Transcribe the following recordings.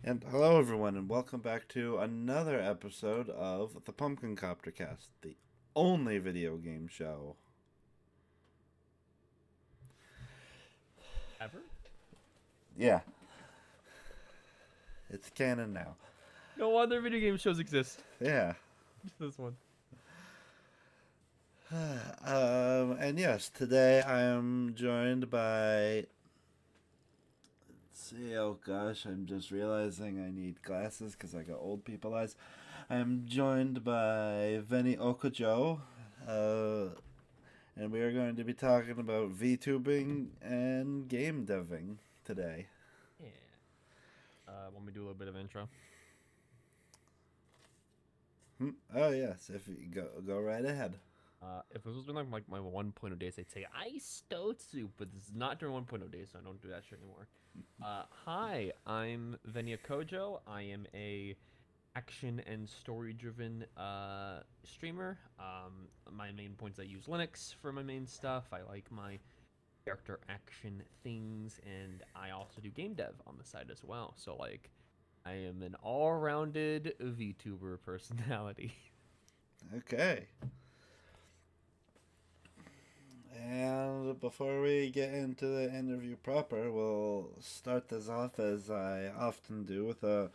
And hello, everyone, and welcome back to another episode of the Pumpkin Copter Cast, the only video game show. Ever? Yeah, it's canon now. No other video game shows exist. Yeah. Just this one. And yes, today I am joined by. Let's see, oh gosh, I'm just realizing I need glasses because I got old people eyes. I'm joined by Veni Okojo. And we are going to be talking about Vtubing and game deving today. Yeah. Want me to do a little bit of intro? Oh yes, if you go right ahead. If this was been like my 1.0 days, I'd say I stotsu, but this is not during 1.0 days, so I don't do that shit anymore. Hi, I'm Veni Okojo. I am a action and story driven streamer. My main points I use Linux for my main stuff. I like my character action things, and I also do game dev on the side as well. So like, I am an all-rounded VTuber personality. Okay. And before we get into the interview proper, we'll start this off as I often do with a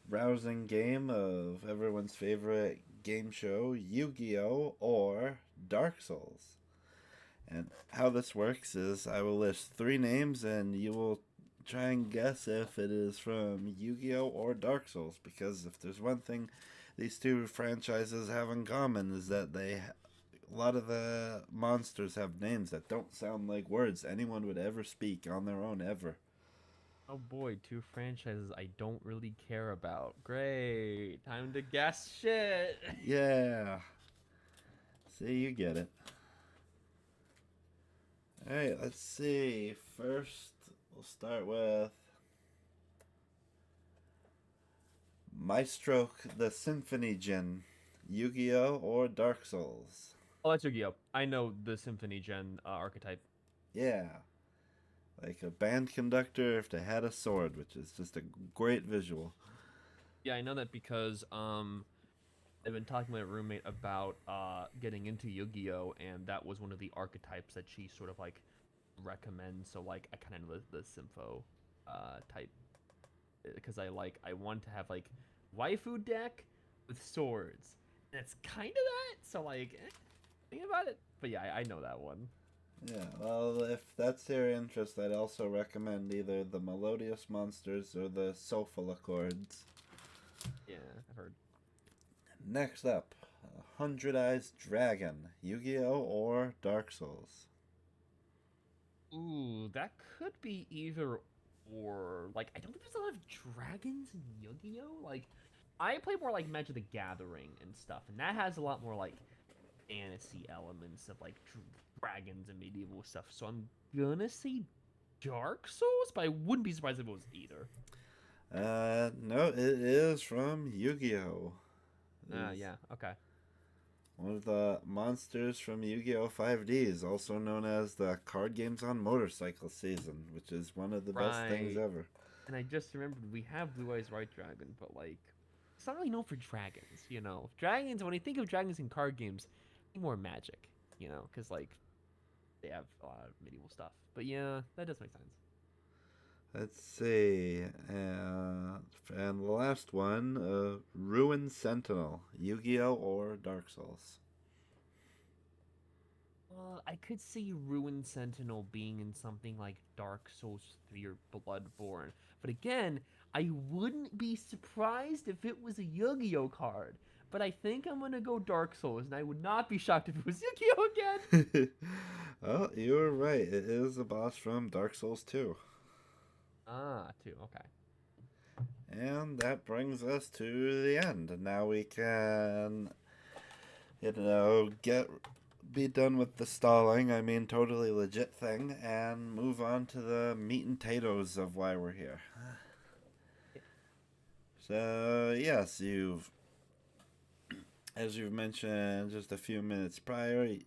rousing game of everyone's favorite game show, Yu-Gi-Oh! Or Dark Souls. And how this works is I will list three names and you will try and guess if it is from Yu-Gi-Oh or Dark Souls, because if there's one thing these two franchises have in common is that a lot of the monsters have names that don't sound like words anyone would ever speak on their own ever. Oh boy, two franchises I don't really care about. Great, time to guess shit. Yeah. See, you get it. Alright, let's see. First, we'll start with Maestro the Symphony Jin, Yu-Gi-Oh or Dark Souls. Oh, that's Yu-Gi-Oh! I know the Symphony Gen archetype. Yeah, like a band conductor if they had a sword, which is just a great visual. Yeah, I know that because I've been talking to my roommate about getting into Yu-Gi-Oh, and that was one of the archetypes that she sort of like recommends. So like I kind of know the Sympho type because I want to have like waifu deck with swords. That's kind of that. So like think about it. But yeah, I know that one. Yeah, well, if that's your interest, I'd also recommend either the Melodious Monsters or the Soulful Accords. Yeah, I've heard. Next up, Hundred Eyes Dragon, Yu-Gi-Oh or Dark Souls. Ooh, that could be either or. Like I don't think there's a lot of dragons in Yu-Gi-Oh. Like I play more like Magic the Gathering and stuff, and that has a lot more like fantasy elements of like dragons and medieval stuff. So I'm gonna say Dark Souls, but I wouldn't be surprised if it was either. No, it is from Yu-Gi-Oh. Is Yeah, okay. one of the monsters from Yu-Gi-Oh! 5D is also known as the Card Games on Motorcycle season, which is one of the best things Right. ever. And I just remembered we have Blue Eyes White Dragon, but like it's not really known for dragons, you know. Dragons, when you think of dragons in card games, think more magic, you know, because like they have a lot of medieval stuff. But yeah, that does make sense. Let's see. And the last one, Ruin Sentinel, Yu-Gi-Oh! Or Dark Souls. I could see Ruin Sentinel being in something like Dark Souls 3 or Bloodborne. But again, I wouldn't be surprised if it was a Yu-Gi-Oh card. But I think I'm gonna go Dark Souls, and I would not be shocked if it was Yu-Gi-Oh again. Oh, you were right. It is a boss from Dark Souls 2. Ah, two. Okay. And that brings us to the end. And now we can, get be done with the stalling, I mean totally legit thing, and move on to the meat and potatoes of why we're here. So, yes, as you've mentioned just a few minutes prior,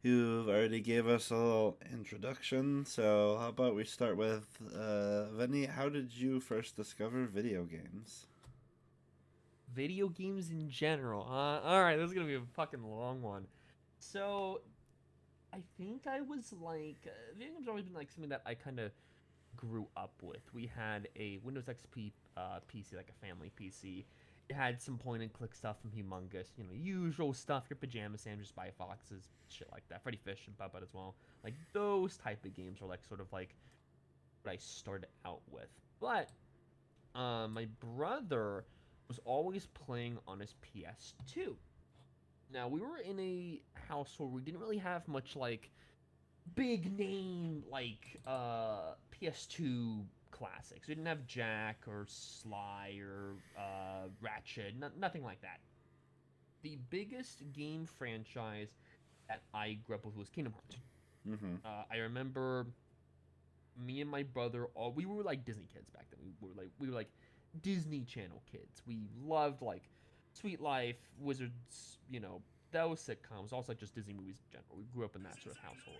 You've already gave us a little introduction, so how about we start with Veni? How did you first discover video games? Video games in general. All right, this is gonna be a fucking long one. So I think I was like, video games have always been like something that I kind of grew up with. We had a Windows XP PC, like a family PC. It had some point and click stuff from Humongous, usual stuff, your pajama sandwiches, spy foxes, shit like that. Freddy Fish and Bubba as well. Like those type of games were like sort of like what I started out with. But my brother was always playing on his PS2. Now we were in a household where we didn't really have much like big name like PS2 classics. We didn't have Jack or Sly or Ratchet, nothing like that. The biggest game franchise that I grew up with was Kingdom Hearts. Mm-hmm. I remember me and my brother all we were like Disney kids back then. We were like Disney Channel kids. We loved like Sweet Life, Wizards, those sitcoms, also like just Disney movies in general. We grew up in that sort of household.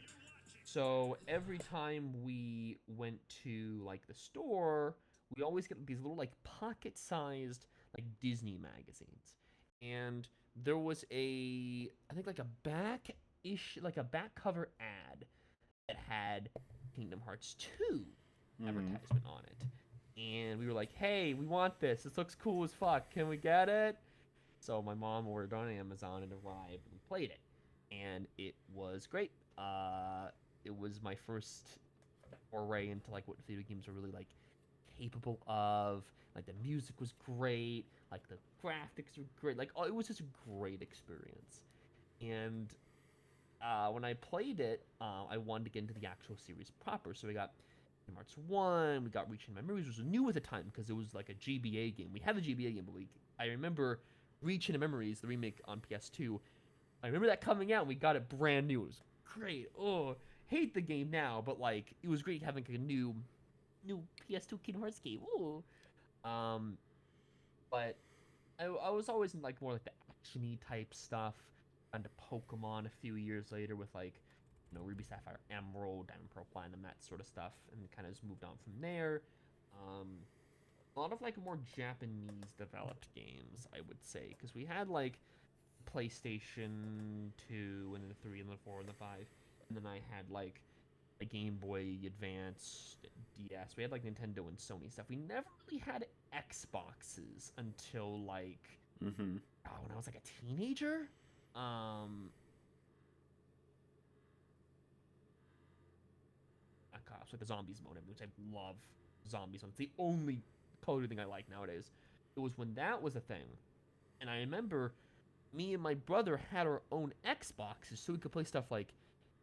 So every time we went to like the store, we always get these little like pocket-sized like Disney magazines. And there was I think like a back cover ad that had Kingdom Hearts 2 Mm-hmm. advertisement on it. And we were like, "Hey, we want this. This looks cool as fuck. Can we get it?" So my mom ordered on Amazon and arrived and we played it. And it was great. It was my first foray into like what video games are really like capable of. Like the music was great, like the graphics were great. Like it was just a great experience. And when I played it, I wanted to get into the actual series proper. So we got Kingdom Hearts 1, we got Reaching Memories, which was new at the time because it was like a GBA game. We had the GBA game, but I remember Reaching Memories, the remake on PS2. I remember that coming out and we got it brand new. It was great. Oh, hate the game now, but like it was great having a new PS2 Kingdom Hearts game. Ooh. Um, but I was always in like more like the actiony type stuff. Onto Pokemon a few years later with like Ruby Sapphire Emerald, Diamond Pearl Platinum, that sort of stuff, and kind of just moved on from there. Um, a lot of like more Japanese developed games, I would say, because we had like PlayStation 2 and then the 3 and the 4 and the 5, and then I had like a Game Boy Advance, DS. We had like Nintendo and Sony stuff. We never really had Xboxes until like Mm-hmm. when I was like a teenager. Um, Cops like the zombies mode, which I love. Zombies mode. It's the only Call of Duty thing I like nowadays. It was when that was a thing, and I remember me and my brother had our own Xboxes, so we could play stuff like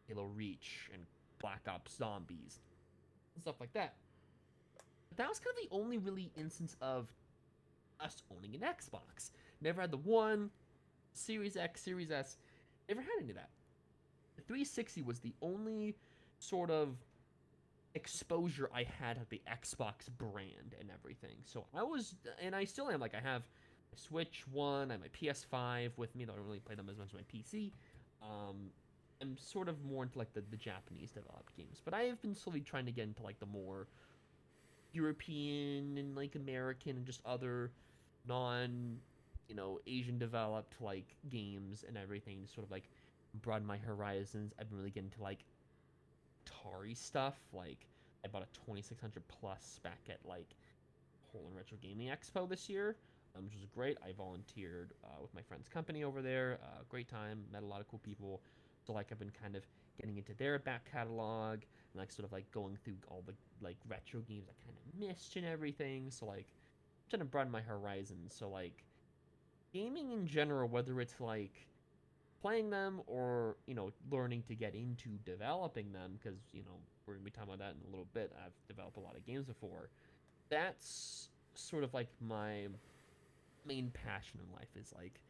Halo Reach and Black Ops Zombies and stuff like that. But that was kind of the only really instance of us owning an Xbox. Never had the One, Series X, Series S. Never had any of that. The 360 was the only sort of exposure I had of the Xbox brand and everything. So I was, and I still am. Like I have my Switch One, I have my PS5 with me. Though I don't really play them as much as my PC. I'm sort of more into like the Japanese developed games, but I have been slowly trying to get into like the more European and like American and just other non Asian developed like games and everything to sort of like broaden my horizons. I've been really getting into like Atari stuff. Like I bought a 2600 plus back at like Poland Retro Gaming Expo this year, which was great. I volunteered with my friend's company over there. Great time, met a lot of cool people. So like I've been kind of getting into their back catalog and like sort of like going through all the like retro games I kind of missed and everything. So like I'm trying to broaden my horizons. So like gaming in general, whether it's like playing them or learning to get into developing them, because we're gonna be talking about that in a little bit. I've developed a lot of games before. That's sort of like my main passion in life is like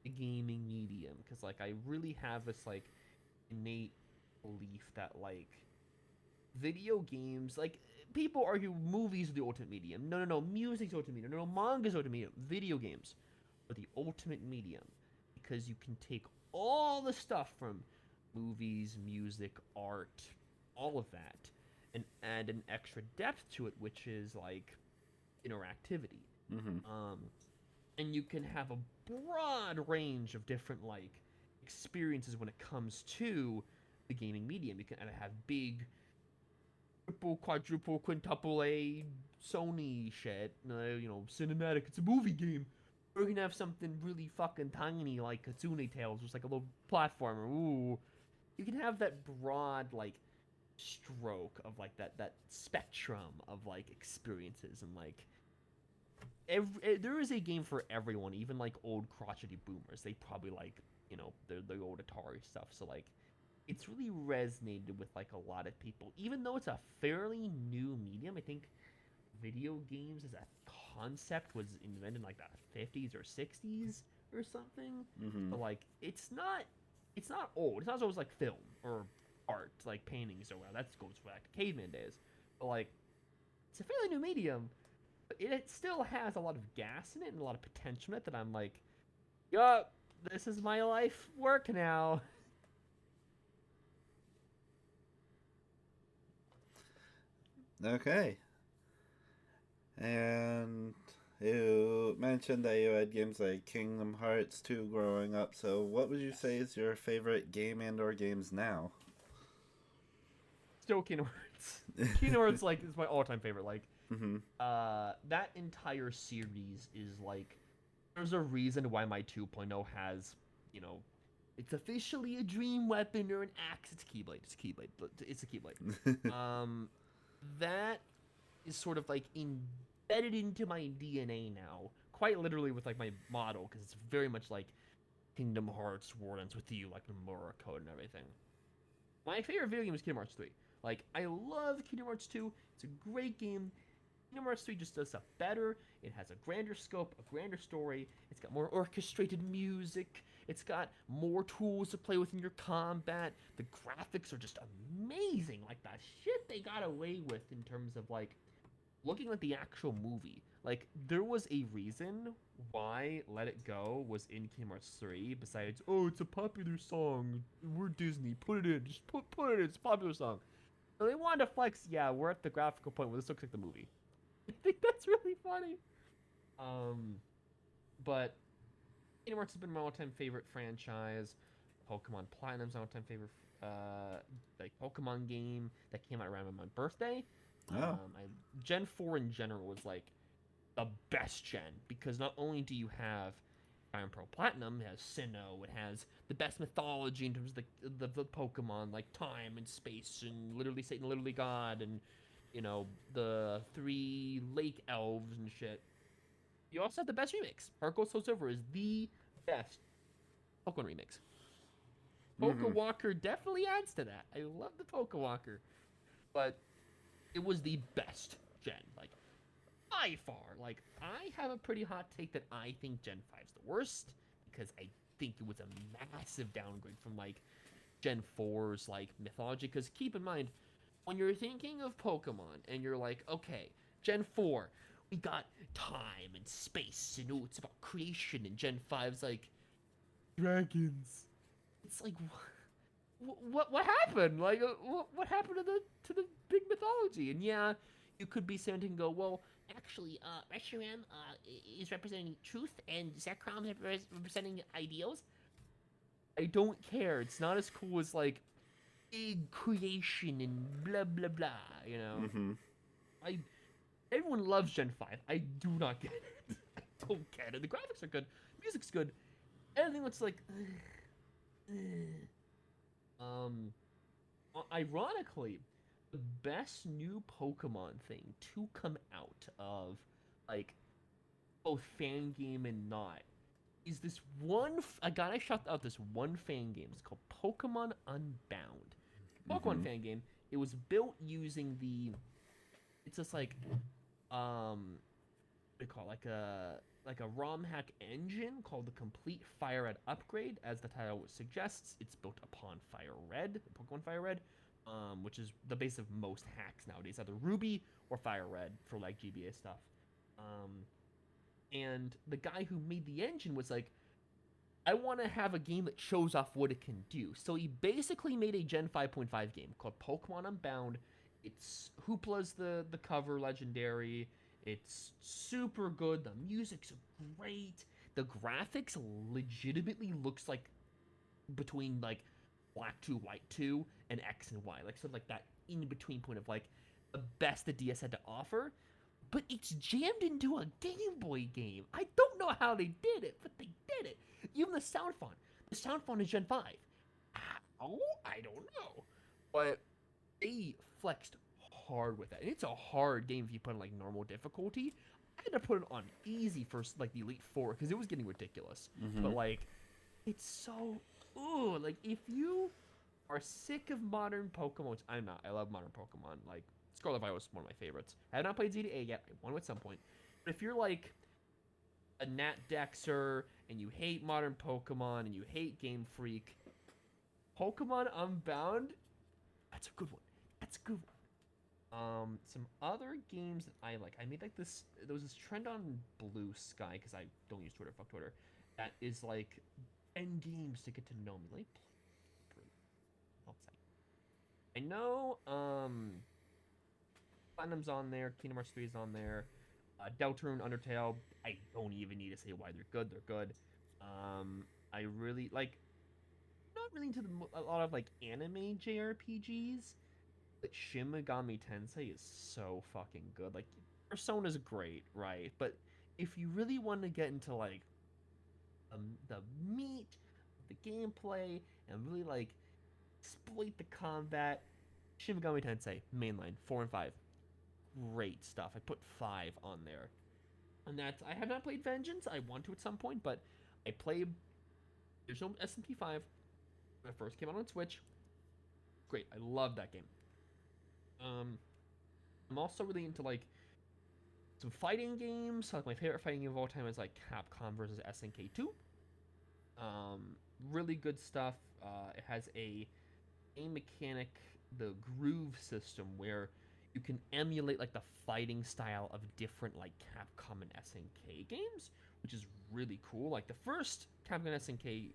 the gaming medium, because like I really have this like innate belief that like video games, like people argue movies are the ultimate medium. No, no, no, music's the ultimate medium. No, no, manga's the ultimate medium. Video games are the ultimate medium because you can take all the stuff from movies, music, art, all of that, and add an extra depth to it, which is like interactivity. Mm-hmm. Um, and you can have a broad range of different like experiences when it comes to the gaming medium. You can either have big triple, quadruple, quintuple A Sony shit, cinematic. It's a movie game. Or you can have something really fucking tiny like Katsune Tales, just like a little platformer. Ooh, you can have that broad like stroke of like that spectrum of like experiences and like there is a game for everyone, even like old crotchety boomers. They probably like the old Atari stuff. So like it's really resonated with like a lot of people, even though it's a fairly new medium. I think video games as a concept was invented in like the 50s or 60s or something. Mm-hmm. But like it's not old. It's not as old as like film or art, like paintings or whatever. That goes back to caveman days. But like it's a fairly new medium, but it still has a lot of gas in it and a lot of potential in it that I'm like, yup, this is my life work now. Okay. And you mentioned that you had games like Kingdom Hearts 2 growing up. So, what would you say Yes. is your favorite game and or games now? Still Kingdom Hearts. Kingdom Hearts like is my all-time favorite. Like Mm-hmm. that entire series is like there's a reason why my 2.0 has, you know, it's officially a dream weapon or an axe. It's a Keyblade. It's a Keyblade. It's a Keyblade. That is sort of like embedded into my DNA now, quite literally with like my model, because it's very much like Kingdom Hearts War Ends with You, like the Mura code and everything. My favorite video game is Kingdom Hearts 3. Like, I love Kingdom Hearts 2. It's a great game. Kingdom Hearts 3 just does stuff better. It has a grander scope, a grander story. It's got more orchestrated music. It's got more tools to play with in your combat. The graphics are just amazing. Like, that shit they got away with in terms of, like, looking at the actual movie. Like, there was a reason why Let It Go was in Kingdom Hearts 3, besides, oh, it's a popular song. We're Disney. Put it in. Just put it in. It's a popular song. So they wanted to flex, yeah, we're at the graphical point where this looks like the movie. I think that's really funny. Um, but Kingdom Hearts has been my all-time favorite franchise. Pokemon Platinum's my all-time favorite, like Pokemon game that came out around my birthday. Oh. I Gen 4 in general was like the best gen because not only do you have Iron Pearl Platinum, it has Sinnoh, it has the best mythology in terms of the Pokemon, like time and space and literally Satan, literally God, and the three lake elves and shit. You also have the best remix. Heart Gold Soul Silver is the best Pokemon remix. Poke Mm-hmm. Walker definitely adds to that. I love the Poke Walker, but it was the best gen, like by far. Like I have a pretty hot take that I think Gen 5's the worst because I think it was a massive downgrade from like Gen 4's like mythology. Because keep in mind, when you're thinking of Pokemon and you're like, okay, Gen 4, we got time and space and it's about creation, and Gen 5's like dragons. It's like what happened? Like what happened to the big mythology? And yeah, you could be saying and go, well, actually, Reshiram is representing truth and Zekrom is representing ideals. I don't care. It's not as cool as like big creation and blah blah blah. You know, Mm-hmm. I everyone loves Gen 5. I do not get it. I don't get it. The graphics are good, music's good. Everything looks like. um, ironically, the best new Pokemon thing to come out of like both fan game and not is this one. I gotta shout out this one fan game. It's called Pokemon Unbound. Pokemon Mm-hmm. fan game. It was built using the. It's just like what do you call it? Like a ROM hack engine called the Complete Fire Red Upgrade. As the title suggests, it's built upon Fire Red, Pokemon Fire Red, which is the base of most hacks nowadays, either Ruby or Fire Red for like GBA stuff. And the guy who made the engine was like, I want to have a game that shows off what it can do. So he basically made a Gen 5.5 game called Pokemon Unbound. It's Hoopla's the cover legendary. It's super good. The music's great. The graphics legitimately looks like between like Black 2, White 2, and X and Y. Like sort of like that in between point of like the best the DS had to offer. But it's jammed into a Game Boy game. I don't know how they did it, but they did it. Even the sound font. The sound font is Gen 5. How? I don't know. But they flexed hard with that. And it's a hard game if you put on like normal difficulty. I had to put it on easy for like the Elite Four because it was getting ridiculous. Mm-hmm. But like, it's so ooh, like if you are sick of modern Pokemon, which I'm not. I love modern Pokemon. Like Scarlet Violet was one of my favorites. I have not played Z to A yet. I want to at some point. But if you're like a Nat Dexter and you hate modern Pokemon and you hate Game Freak, Pokemon Unbound, that's a good one. That's a good one. Some other games that I like. I made like this. There was this trend on Blue Sky because I don't use Twitter. Fuck Twitter. That is like end games to get to know me. Like, I know. Platinum's on there. Kingdom Hearts 3 is on there. Deltarune, Undertale. I don't even need to say why they're good. They're good. I really like. Not really into a lot of like anime JRPGs. But Shin Megami Tensei is so fucking good. Like Persona's great, right? But if you really want to get into like the meat of the gameplay and really like exploit the combat, Shin Megami Tensei mainline 4 and 5, great stuff. I put 5 on there, and that's I have not played Vengeance. I want to at some point, but I played. There's no SMP 5 when it first came out on Switch. Great, I love that game. I'm also really into like some fighting games. So, like my favorite fighting game of all time is like Capcom versus SNK 2. Really good stuff. It has a mechanic, the groove system, where you can emulate like the fighting style of different like Capcom and SNK games, which is really cool. Like the first Capcom and SNK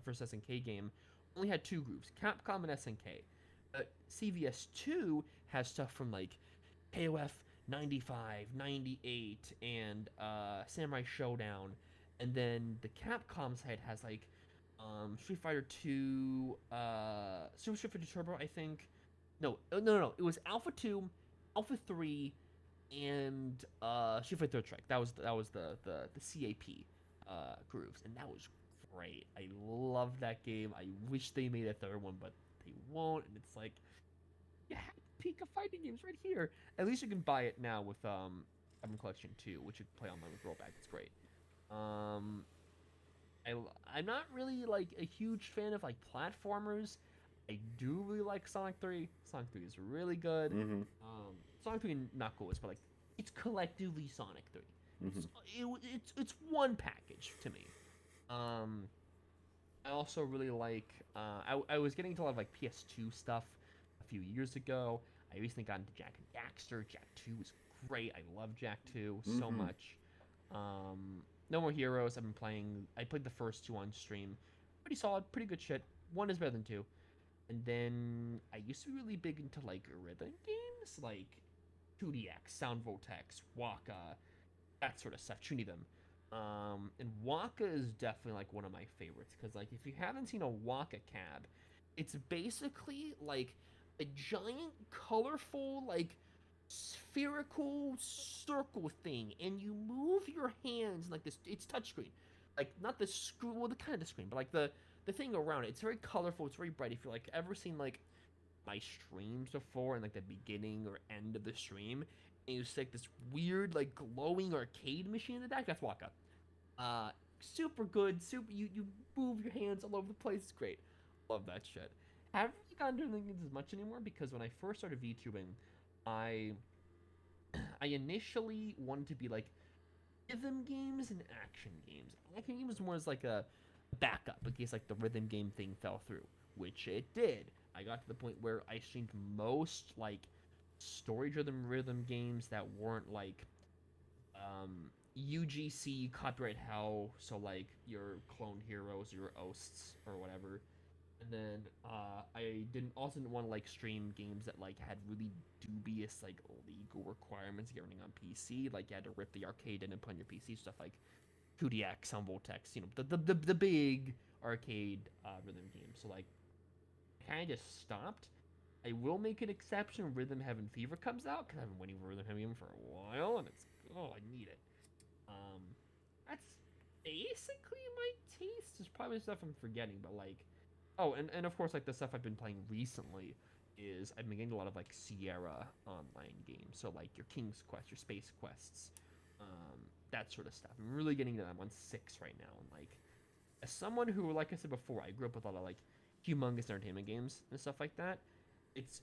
versus SNK game only had 2 groups, Capcom and SNK. But CVS2 has stuff from like KOF 95, 98, and Samurai Showdown. And then the Capcom side has like Street Fighter 2, Super Street Fighter Turbo, I think. No. It was Alpha 2, Alpha 3, and Street Fighter Third Strike. That was the CAP grooves, and that was great. I love that game. I wish they made a third one, but they won't. And it's like you have the peak of fighting games right here. At least you can buy it now with Album Collection 2, which you can play online with rollback. It's great. Um, I I'm not really like a huge fan of like platformers. I do really like Sonic 3. Sonic 3 is really good. Mm-hmm. Sonic 3 not cool, but like it's collectively Sonic 3. Mm-hmm. It's one package to me. Um, I also really like. I was getting into a lot of like PS2 stuff a few years ago. I recently got into Jak and Daxter. Jak 2 is great. I love Jak 2 so Mm-hmm. much. No More Heroes. I've been playing. I played the first 2 on stream. Pretty solid. Pretty good shit. 1 is better than 2. And then I used to be really big into like rhythm games, like 2DX, Sound Vortex, Waka, that sort of stuff. Tuning them. And Waka is definitely like one of my favorites because like if you haven't seen a Waka cab, it's basically like a giant, colorful, like spherical circle thing, and you move your hands like this. It's touchscreen, like not the screen, well, the kind of the screen, but like the thing around it. It's very colorful. It's very bright. If you like ever seen like my streams before and like the beginning or end of the stream, and you see like this weird like glowing arcade machine in the back, that's Waka. Super good. Super. You move your hands all over the place. It's great. Love that shit. Haven't really gotten into things as much anymore because when I first started VTubing, I I initially wanted to be like rhythm games and action games. Action games was more as like a backup in case like the rhythm game thing fell through, which it did. I got to the point where I streamed most like story-driven rhythm games that weren't like UGC copyright hell, so like your clone heroes, your oasts or whatever. And then I didn't want to like stream games that like had really dubious like legal requirements getting on PC. Like you had to rip the arcade in and put on your PC stuff like 2DX, on Voltex, the big arcade rhythm games. So like I kind of just stopped. I will make an exception when Rhythm Heaven Fever comes out because I've been waiting for Rhythm Heaven for a while, and it's I need it. Um, that's basically my taste. There's probably stuff I'm forgetting, but like, oh, and of course, like the stuff I've been playing recently is I've been getting a lot of like Sierra online games. So like your King's Quest, your Space Quests, um, that sort of stuff. I'm really getting to them. I'm on 6 right now, and like, as someone who, like I said before, I grew up with a lot of like humongous entertainment games and stuff like that.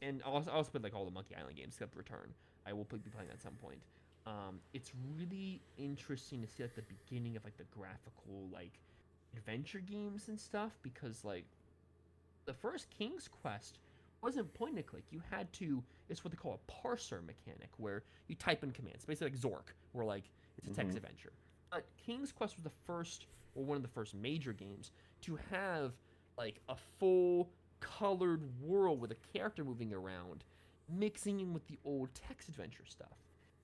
And I also played like all the Monkey Island games except Return. I will be playing that at some point. It's really interesting to see like the beginning of like the graphical like adventure games and stuff because like the first King's Quest wasn't point and click. You had to it's what they call a parser mechanic where you type in commands, basically like Zork, where like it's a text Mm-hmm. adventure. But King's Quest was the first or one of the first major games to have like a full colored world with a character moving around, mixing in with the old text adventure stuff.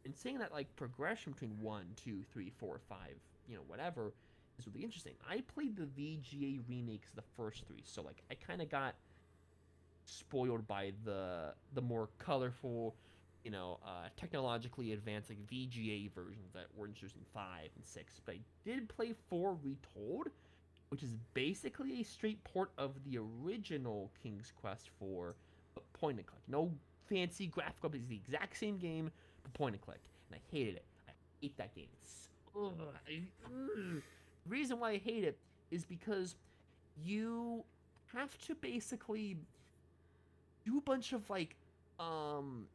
And seeing that like progression between 1, 2, 3, 4, 5, whatever, is really interesting. I played the VGA remakes of the first 3, so like I kind of got spoiled by the more colorful, technologically advanced like VGA versions that were introduced in 5 and 6. But I did play 4 Retold, which is basically a straight port of the original King's Quest 4, but point and click. No fancy graphical, but it's the exact same game, but point and click. And I hated it. I hate that game. The reason why I hate it is because you have to basically do a bunch of like um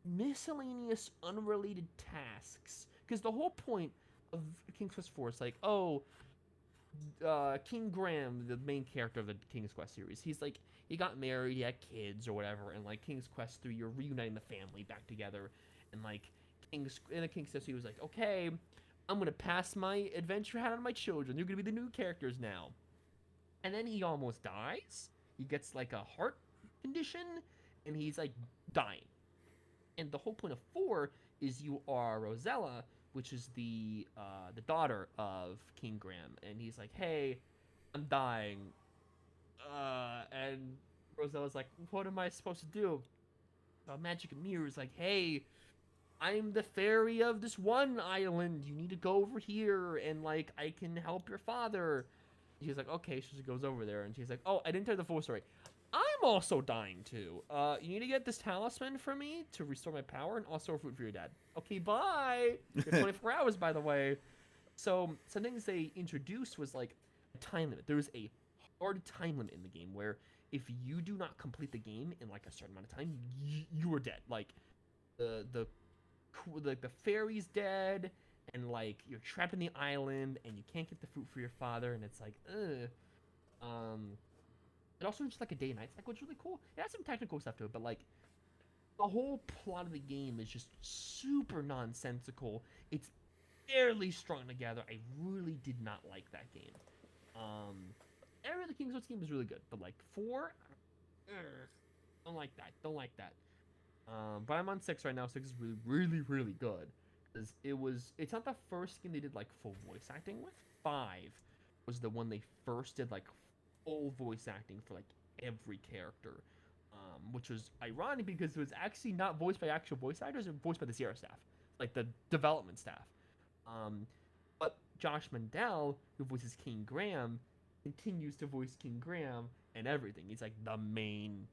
miscellaneous unrelated tasks because the whole point of King's Quest 4 is like, oh, King Graham, the main character of the King's Quest series, he's like he got married, he had kids or whatever, and like King's Quest 3, you're reuniting the family back together, and like in the King's Quest, he was like, okay, I'm gonna pass my adventure hat on my children. You're gonna be the new characters now. And then he almost dies. He gets like a heart condition, and he's like dying. And the whole point of 4 is you are Rosella, which is the daughter of King Graham, and he's like, "Hey, I'm dying," and Rosella's like, "What am I supposed to do?" Magic Mirror is like, "Hey, I'm the fairy of this one island. You need to go over here, and like I can help your father." She's like, "Okay." So she goes over there, and she's like, "Oh, I didn't tell you the full story. I'm also dying too. You need to get this talisman for me to restore my power, and also a fruit for your dad. Okay, bye. You have 24 hours, by the way." So some things they introduced was like a time limit. There's a hard time limit in the game where if you do not complete the game in like a certain amount of time, you are dead. Like the the fairy's dead, and like you're trapped in the island, and you can't get the fruit for your father, and it's like, ugh. It also just like a day and night cycle, which is really cool. It has some technical stuff to it, but like the whole plot of the game is just super nonsensical. It's barely strung together. I really did not like that game. Um, every other King's Quest game was really good, but like 4, don't like that. Don't like that. But I'm on 6 right now. 6 is really, really, really good. Cause it's not the first game they did like full voice acting with. 5 was the one they first did like full voice acting for like every character. Which was ironic because it was actually not voiced by actual voice actors, it was voiced by the Sierra staff, like the development staff. Um, but Josh Mandel, who voices King Graham, continues to voice King Graham and everything. He's like the main,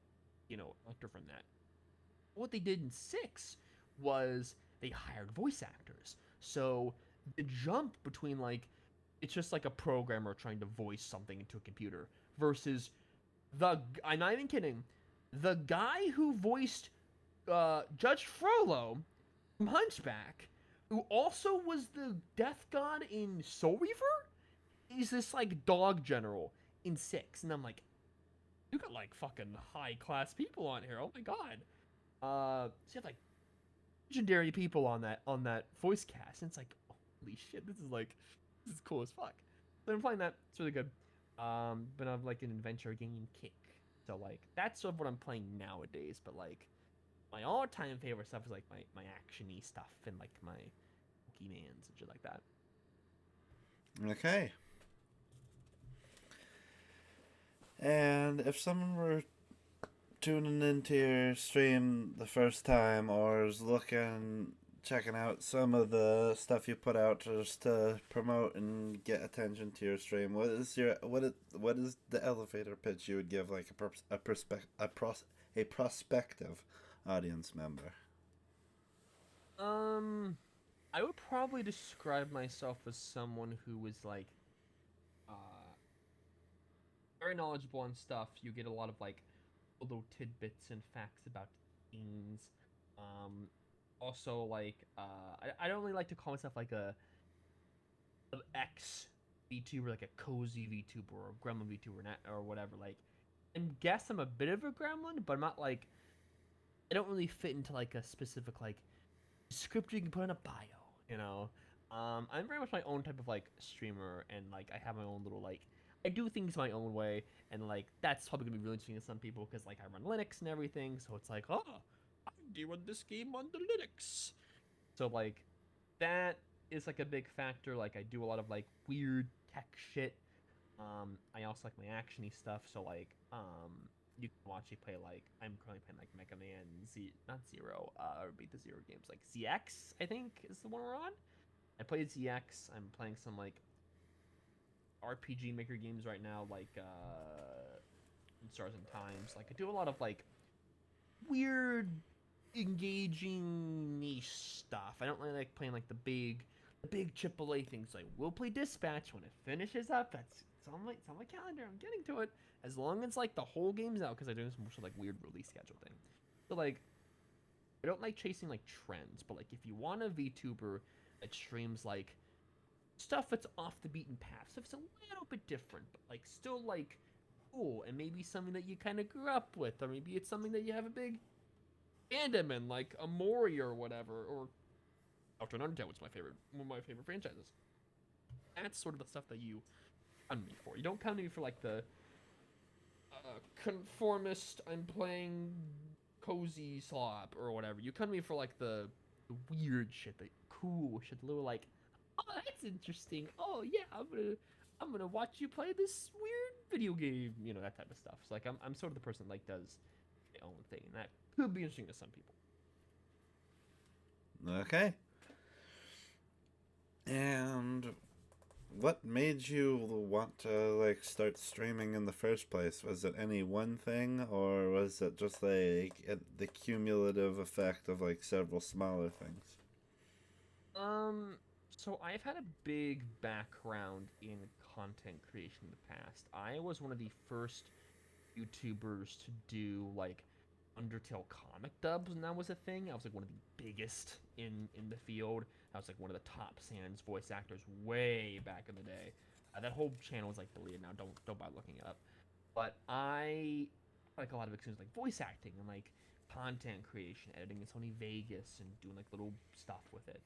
actor from that. What they did in 6 was they hired voice actors. So the jump between like it's just like a programmer trying to voice something into a computer versus I'm not even kidding, the guy who voiced Judge Frollo from Hunchback, who also was the death god in Soul Reaver, is this like dog general in 6. And I'm like, you got like fucking high class people on here. Oh my god. So you have like legendary people on that voice cast, and it's like, oh holy shit, this is cool as fuck. So I'm playing that. It's really good. But I'm like an adventure game kick. So like that's sort of what I'm playing nowadays. But like my all-time favorite stuff is like my actiony stuff and like my Pokemans and shit like that. Okay. And if someone were tuning into your stream the first time or is checking out some of the stuff you put out just to promote and get attention to your stream, what is the elevator pitch you would give like a prospective audience member? Um, I would probably describe myself as someone who was like uh very knowledgeable on stuff. You get a lot of like little tidbits and facts about things. Um, also like I don't really like to call myself like a an ex VTuber, like a cozy VTuber or a gremlin VTuber or whatever. Like, I guess I'm a bit of a gremlin, but I'm not like I don't really fit into like a specific like script you can put in a bio. You know, I'm very much my own type of like streamer, and like I have my own little like I do things my own way, and like that's probably gonna be really interesting to some people because like I run Linux and everything, so it's like oh I'm doing this game on the Linux, so like that is like a big factor. Like I do a lot of like weird tech shit. I also like my actiony stuff, so like you can watch me play like I'm currently playing like Mega Man not Zero, or Beat the Zero games like ZX I think is the one we're on. I played ZX. I'm playing some like RPG Maker games right now, like Stars and Times. Like I do a lot of like weird, engaging niche stuff. I don't really like playing like the big AAA things. Like we'll play Dispatch when it finishes up. It's on my calendar. I'm getting to it. As long as like the whole game's out, because I do some sort of like weird release schedule thing. So like I don't like chasing like trends, but like if you want a VTuber that streams like stuff that's off the beaten path, stuff that's a little bit different, but like still like cool, and maybe something that you kind of grew up with, or maybe it's something that you have a big fandom in, like Amori or whatever, or After Undertale, which is one of my favorite franchises. That's sort of the stuff that you come to me for. You don't come to me for like the conformist. I'm playing cozy slop or whatever. You come to me for like the weird shit, the cool shit, the little like, oh that's interesting. Oh yeah, I'm gonna watch you play this weird video game. You know that type of stuff. So like I'm sort of the person that like does my own thing, and that could be interesting to some people. Okay. And what made you want to like start streaming in the first place? Was it any one thing, or was it just like the cumulative effect of like several smaller things? Um, so I've had a big background in content creation in the past. I was one of the first YouTubers to do like Undertale comic dubs, and that was a thing. I was like one of the biggest in the field. I was like one of the top Sans voice actors way back in the day. That whole channel is like deleted now. Don't bother looking it up. But I like a lot of experience like voice acting and like content creation, editing in Sony Vegas, and doing like little stuff with it.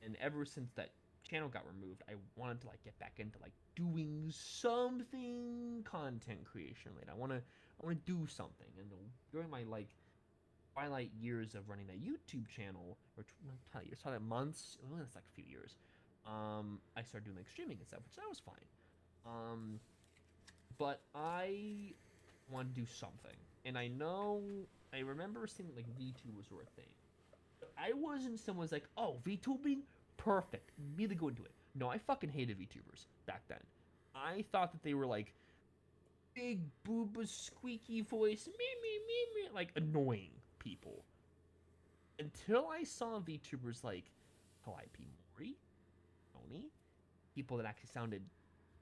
And ever since that channel got removed, I wanted to like get back into like doing something content creation related. I want to do something. And during my like twilight years of running a YouTube channel, or twilight years, twilight months, only that's like a few years, I started doing like streaming and stuff, which that was fine. Um, but I want to do something, and I remember seeing like VTubers were a thing. I wasn't someone's like, oh, VTubing, perfect, immediately go into it. No, I fucking hated VTubers back then. I thought that they were like big booba squeaky voice, me, like annoying people. Until I saw VTubers like Calliope Mori, Tony, people that actually sounded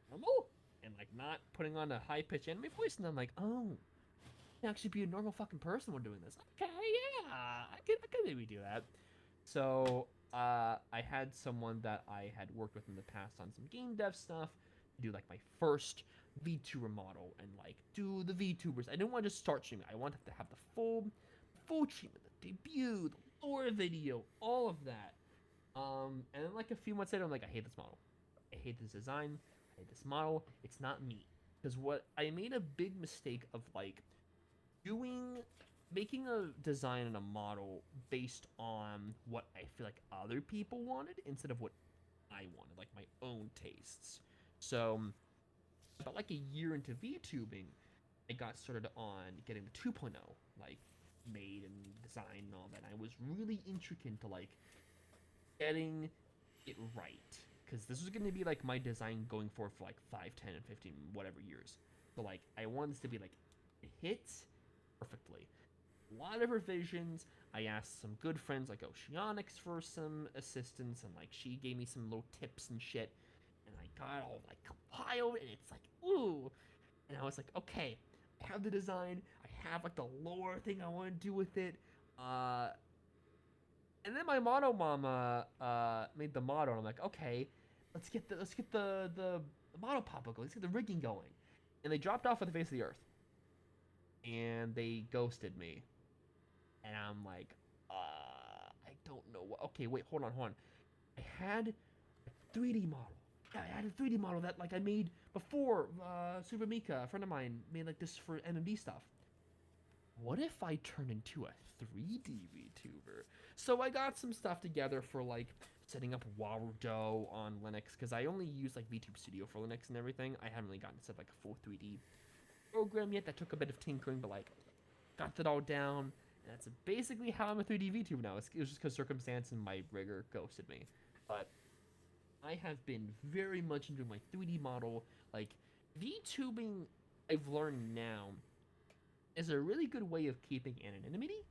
normal and like not putting on a high pitched anime voice, and I'm like, oh, I can actually be a normal fucking person when doing this. Okay, yeah, I could maybe do that. So I had someone that I had worked with in the past on some game dev stuff do like my first VTuber model and like do the VTubers. I didn't want to just start streaming. I wanted to have the full treatment, the debut, the lore video, all of that. And then like a few months later, I'm like, I hate this model. I hate this design. I hate this model. It's not me. Because what I made a big mistake of like doing, making a design and a model based on what I feel like other people wanted instead of what I wanted, like my own tastes. So about like a year into VTubing, I got started on getting the 2.0, like made and designed and all that. I was really intricate into like getting it right because this was going to be like my design going forward for like 5, 10, and 15 whatever years. So like I wanted this to be like it hits perfectly. A lot of revisions. I asked some good friends like Oceanics for some assistance, and like she gave me some little tips and shit, and I got all like compiled, and it's like ooh, and I was like okay, I have the design, I have like the lore thing I want to do with it, uh, and then my mono mama made the model, and I'm like okay, let's get the model pop going, let's get the rigging going, and they dropped off at the face of the earth, and they ghosted me and I'm like, I don't know what. Okay, wait, hold on. I had a 3D model. Yeah, I had a 3D model that like I made before. Super Mika, a friend of mine, made like this for MMD stuff. What if I turn into a 3D VTuber? So I got some stuff together for like setting up Warudo on Linux because I only use like VTube Studio for Linux and everything. I haven't really gotten to set like a full 3D program yet. That took a bit of tinkering, but like got that all down. And that's basically how I'm a 3D VTuber now. It was just because circumstance and my rigger ghosted me. But I have been very much into my 3D model. Like, VTubing, I've learned now, is a really good way of keeping anonymity,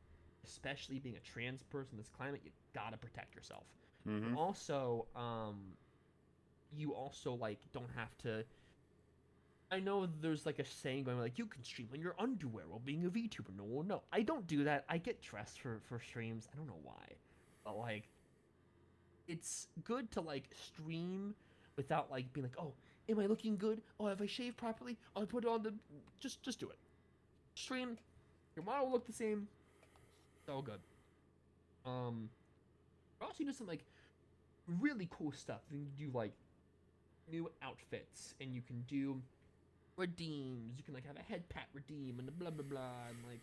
especially being a trans person in this climate. You gotta protect yourself. Mm-hmm. You also like don't have to. I know there's like a saying going like you can stream in your underwear while being a VTuber. No, no, I don't do that. I get dressed for streams. I don't know why, but like it's good to like stream without like being like, oh, am I looking good? Oh, have I shaved properly? Oh, I put it on the. Just do it. Stream. Your model will look the same. It's all good. Um, also do some like really cool stuff. You can do like new outfits, and you can do redeems. You can like have a head pat redeem and blah blah blah, and like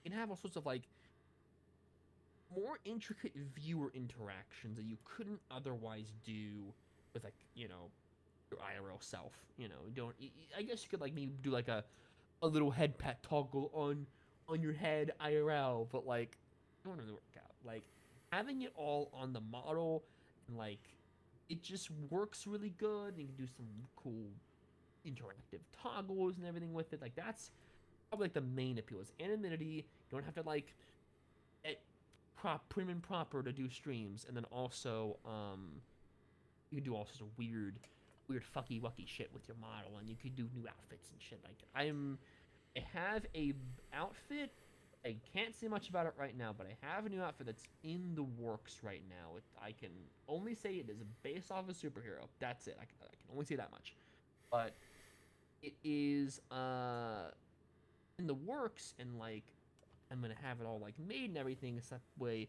you can have all sorts of like more intricate viewer interactions that you couldn't otherwise do with like your IRL self. You don't. I guess you could like maybe do like a little head pat toggle on your head IRL, but like it won't really work out. Like having it all on the model and like it just works really good. And you can do some cool interactive toggles and everything with it. Like that's probably like the main appeal is anonymity. You don't have to like prim and proper to do streams, and then also you can do all sorts of weird fucky wucky shit with your model, and you can do new outfits and shit. Like I have a outfit. I can't say much about it right now, but I have a new outfit that's in the works right now. I can only say it is based off a superhero. That's it. I can only say that much. But it is in the works, and like I'm gonna have it all like made and everything, so that way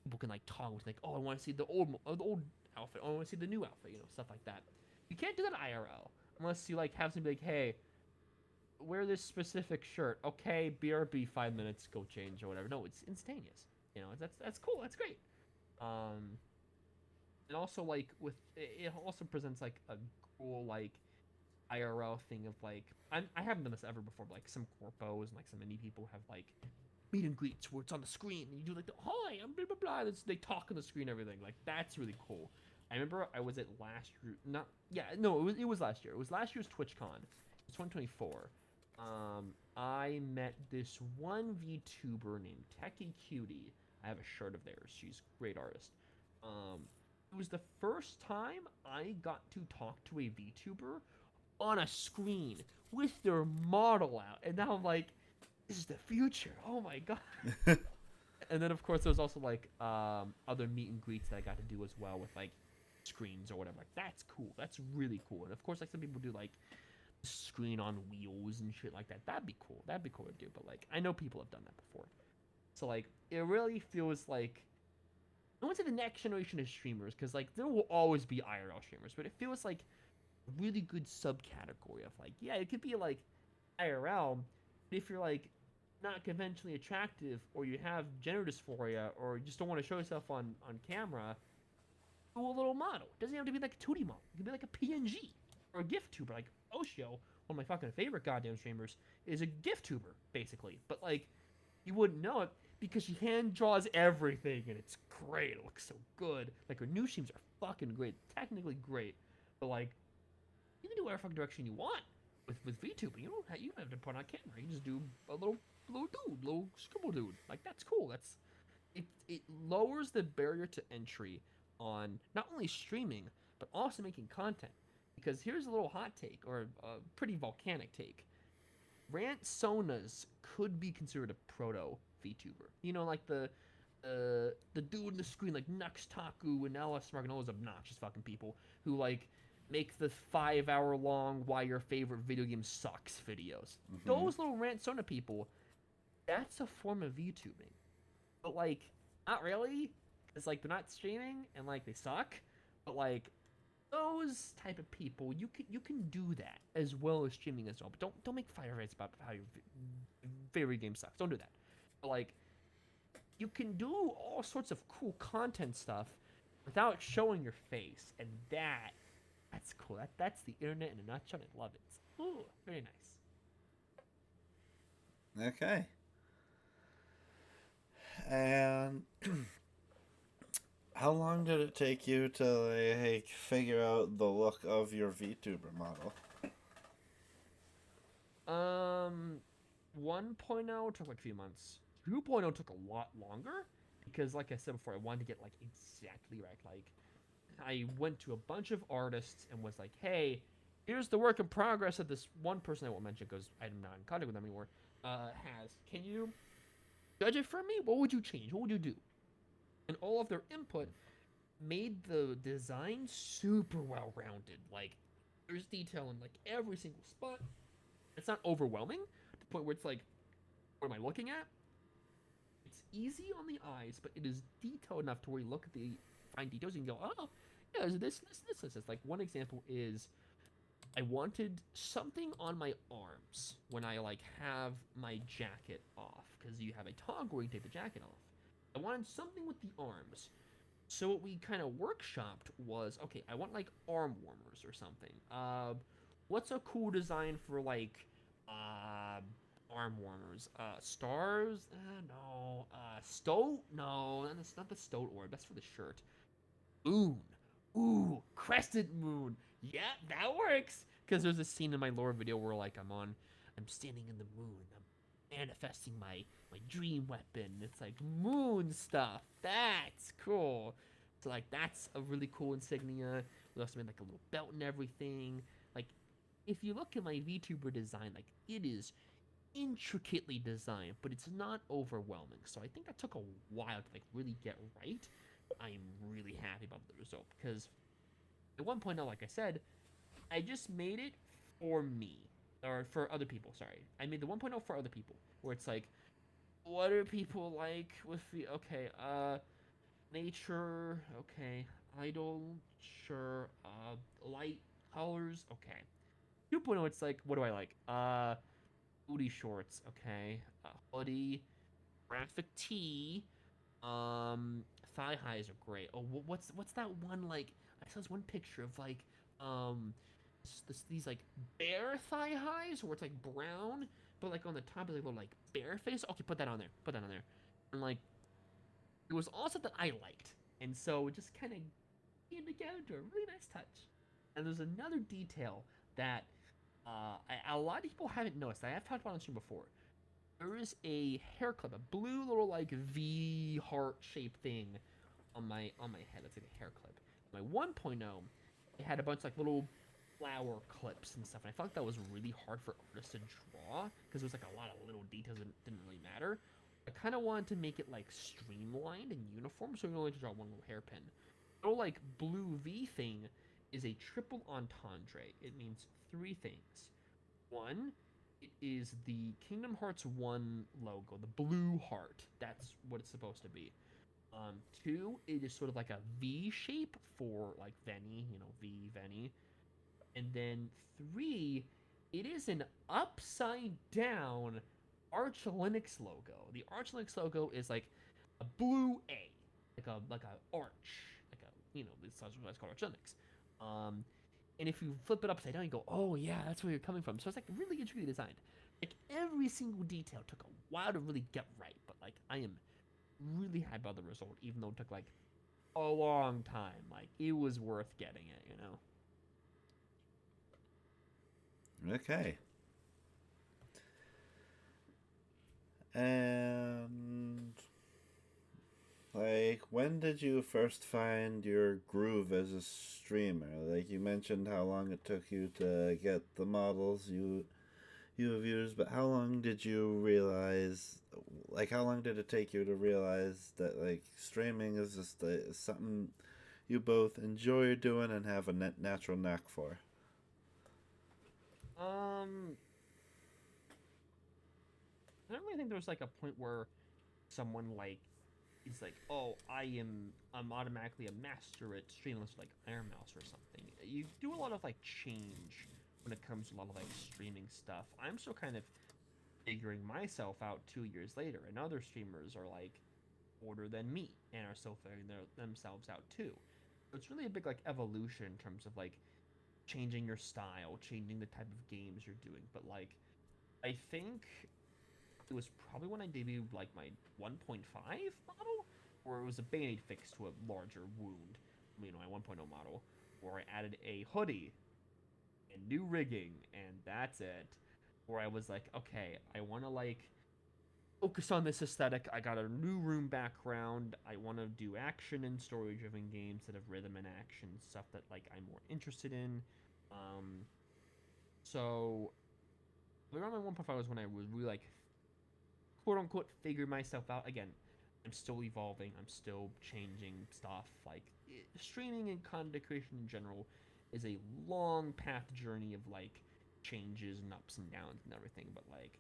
people can like toggle with like, oh, I want to see the old outfit. Oh, I want to see the new outfit. Stuff like that. You can't do that IRL unless you like have somebody like, hey, wear this specific shirt. Okay, BRB 5 minutes, go change or whatever. No, it's instantaneous. That's cool. That's great. Um, and also like with it also presents like a cool like IRL thing of like I haven't done this ever before, but like some corpos and like some indie people have like meet and greets where it's on the screen and you do like the hi, I'm blah blah blah. They talk on the screen and everything. Like that's really cool. I remember I was at last year. Not yeah no it was last year. It was last year's TwitchCon. It's 2024. I met this one VTuber named Techie Cutie. I have a shirt of theirs. She's a great artist. Um, it was the first time I got to talk to a VTuber on a screen with their model out, and now I'm like, this is the future. Oh my god! And then of course there was also like other meet and greets that I got to do as well with like screens or whatever. Like that's cool. That's really cool. And of course like some people do like screen on wheels and shit like that. That'd be cool. That'd be cool to do. But like I know people have done that before. So like it really feels like I wouldn't say the next generation of streamers, because like there will always be IRL streamers, but it feels like a really good subcategory of like, yeah, it could be like IRL, but if you're like not conventionally attractive, or you have gender dysphoria, or you just don't want to show yourself on camera, do a little model. It doesn't have to be like a 2D model. It could be like a PNG or a GIF tuber. Like Oshio, one of my fucking favorite goddamn streamers, is a GIF tuber basically. But like, you wouldn't know it because she hand draws everything, and it's great. It looks so good. Like her new streams are fucking great, technically great. But like, you can do whatever fucking direction you want with VTubing. You don't have to put on camera. You just do a little dude, little scribble dude. Like that's cool. It lowers the barrier to entry on not only streaming but also making content. Because here's a little hot take, or a pretty volcanic take. Rant Sonas could be considered a proto VTuber. You know, like the dude in the screen, like Nux Taku and LS Mark and all those obnoxious fucking people who like make the 5 hour long why your favorite video game sucks videos. Mm-hmm. Those little Rant Sona people, that's a form of VTubing. But like, not really. It's like they're not streaming and like they suck. But like those type of people, you can do that as well as streaming as well. But don't make fire rates about how your favorite game sucks. Don't do that. But like, you can do all sorts of cool content stuff without showing your face, and that's cool. That's the internet in a nutshell. I love it. Ooh, very nice. Okay. And how long did it take you to like figure out the look of your VTuber model? 1.0 took like a few months. 2.0 took a lot longer because, like I said before, I wanted to get like exactly right. Like, I went to a bunch of artists and was like, "Hey, here's the work in progress that this one person I won't mention because I'm not in contact with them anymore. Has. Can you judge it for me? What would you change? What would you do?" And all of their input made the design super well rounded. Like, there's detail in like every single spot. It's not overwhelming to the point where it's like, what am I looking at? It's easy on the eyes, but it is detailed enough to where you look at the fine details and you go, oh, yeah, there's this. Like, one example is I wanted something on my arms when I like have my jacket off, because you have a toggle where you take the jacket off. I wanted something with the arms. So what we kind of workshopped was, okay, I want like arm warmers or something. What's a cool design for like uh arm warmers? Stars? No. Stoat? No, that's not the stoat orb. That's for the shirt. Moon. Ooh, crescent moon. Yeah, that works. Because there's a scene in my lore video where like I'm standing in the moon. I'm manifesting my dream weapon. It's like moon stuff. That's cool. So like that's a really cool insignia. We also made like a little belt and everything. Like, if you look at my VTuber design, like it is intricately designed, but it's not overwhelming. So I think that took a while to like really get right. I am really happy about the result because at one point, now, like I said, I just made it for me, or for other people. Sorry, I made the 1.0 for other people, where it's like, what are people like with the okay, nature, okay, idol, sure, light colors, okay. 2.0, it's like, what do I like? Booty shorts, okay, hoodie, graphic tee, thigh highs are great. Oh, what's that one like? I saw this one picture of like these like bear thigh highs where it's like brown, but like on the top is like a little like bear face. Okay, put that on there. Put that on there. And like it was also that I liked, and so it just kind of came together to a really nice touch. And there's another detail that a lot of people haven't noticed. I have talked about on stream before. There is a hair clip, a blue little like V heart shaped thing on my head. That's like a hair clip. My 1.0, it had a bunch of like little flower clips and stuff, and I felt like that was really hard for artists to draw because there was like a lot of little details that didn't really matter. I kind of wanted to make it like streamlined and uniform, so we only had to draw one little hairpin. The little like blue V thing is a triple entendre. It means three things. One, it is the Kingdom Hearts 1 logo, the blue heart. That's what it's supposed to be. Two, it is sort of like a V shape for like Veni, Veni. And then three, it is an upside down Arch Linux logo. The Arch Linux logo is like a blue A, like a arch, like a this is what's called Arch Linux. Um, and if you flip it upside down, you go, oh yeah, that's where you're coming from. So it's like really intricately designed. Like every single detail took a while to really get right, but like I am really happy about the result, even though it took like a long time. Like it was worth getting it. Okay. And like, when did you first find your groove as a streamer? Like, you mentioned how long it took you to get the models you have used, but how long did you realize? Like, how long did it take you to realize that like streaming is just something you both enjoy doing and have a natural knack for? Um, I don't really think there was like a point where someone like is like, oh, I'm automatically a master at streamless like Iron Mouse or something. You do a lot of like change when it comes to a lot of like streaming stuff. I'm still kind of figuring myself out 2 years later, and other streamers are like older than me and are still figuring themselves out too. So it's really a big like evolution in terms of like changing your style, changing the type of games you're doing. But like, I think it was probably when I debuted like my 1.5 model, where it was a band-aid fix to a larger wound. My 1.0 model, where I added a hoodie and new rigging, and that's it. Where I was like, okay, I want to like focus on this aesthetic. I got a new room background. I want to do action and story-driven games that have rhythm and action stuff that like I'm more interested in. Um, so around my 1.5 was when I was really like quote unquote figure myself out. Again, I'm still evolving. I'm still changing stuff. Like streaming and content creation in general is a long path journey of like changes and ups and downs and everything. But like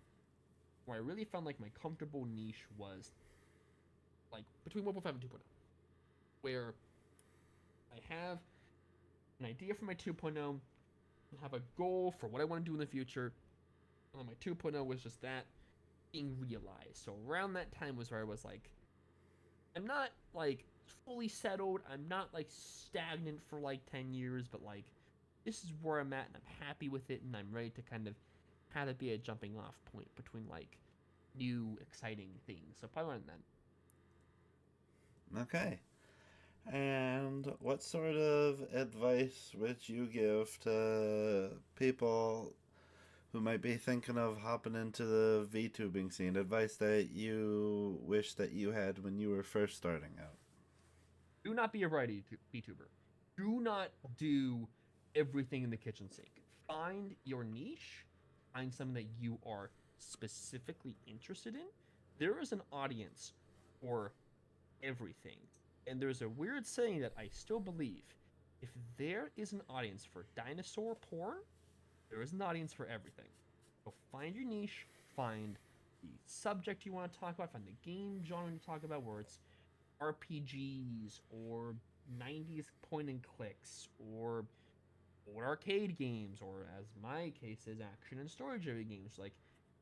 where I really found like my comfortable niche was like between 1.5 and 2.0, where I have an idea for my 2.0 and have a goal for what I want to do in the future. And my 2.0 was just that being realized. So around that time was where I was like, I'm not like fully settled. I'm not like stagnant for like 10 years, but like this is where I'm at and I'm happy with it and I'm ready to kind of have it be a jumping off point between like new exciting things. So probably around then. Okay. And what sort of advice would you give to people who might be thinking of hopping into the VTubing scene? Advice that you wish that you had when you were first starting out. Do not be a variety VTuber. Do not do everything in the kitchen sink. Find your niche. Find something that you are specifically interested in. There is an audience for everything. And there's a weird saying that I still believe. If there is an audience for dinosaur porn, there is an audience for everything. So find your niche, find the subject you want to talk about, find the game genre to talk about, where it's RPGs or 90s point and clicks or old arcade games, or as my case is action and story driven games like